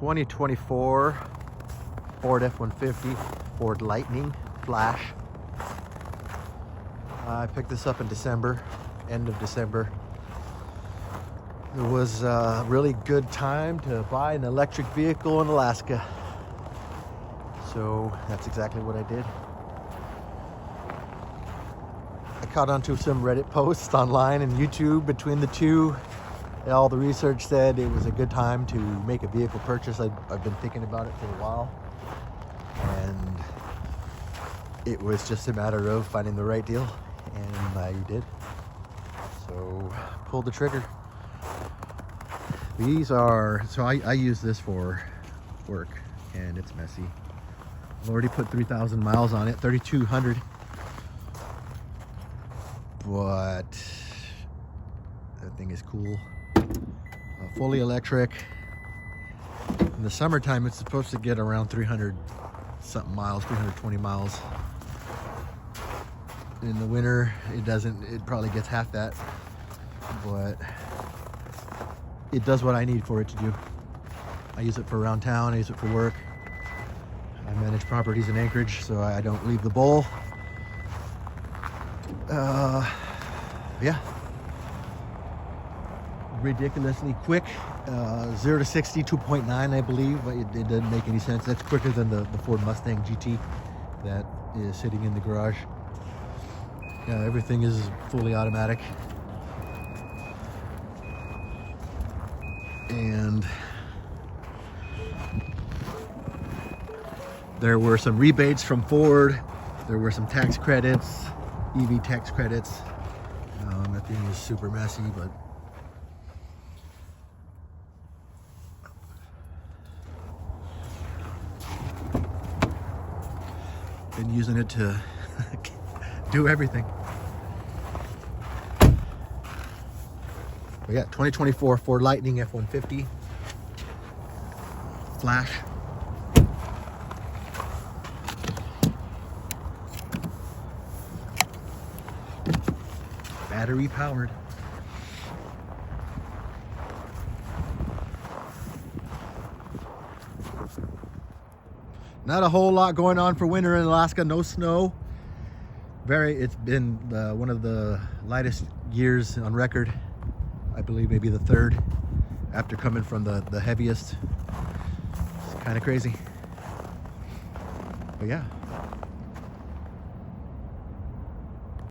2024 Ford F-150 Ford Lightning Flash. I picked this up in December, end of December. It was a really good time to buy an electric vehicle in Alaska. So that's exactly what I did. I caught onto some Reddit posts online and YouTube between the two. All the research said it was a good time to make a vehicle purchase. I've been thinking about it for a while. And it was just a matter of finding the right deal. And I did. So pulled the trigger. These are, so I use this for work and it's messy. I've already put 3,000 miles on it, 3,200. But that thing is cool. Fully electric. In the summertime, it's supposed to get around 300 something miles, 320 miles. In the winter, it doesn't, it probably gets half that, but it does what I need for it to do. I use it for around town, I use it for work. I manage properties in Anchorage, so I don't leave the bowl. Yeah. Ridiculously quick. 0 to 60, 2.9, I believe, but it doesn't make any sense. That's quicker than the Ford Mustang GT that is sitting in the garage. Yeah, everything is fully automatic. And there were some rebates from Ford. There were some tax credits, EV tax credits. That thing is super messy, but been using it to do everything. But yeah, 2024 Ford Lightning F-150 Flash. Battery powered. Not a whole lot going on for winter in Alaska. No snow. It's been one of the lightest years on record. I believe maybe the third after coming from the heaviest. It's kind of crazy. But yeah.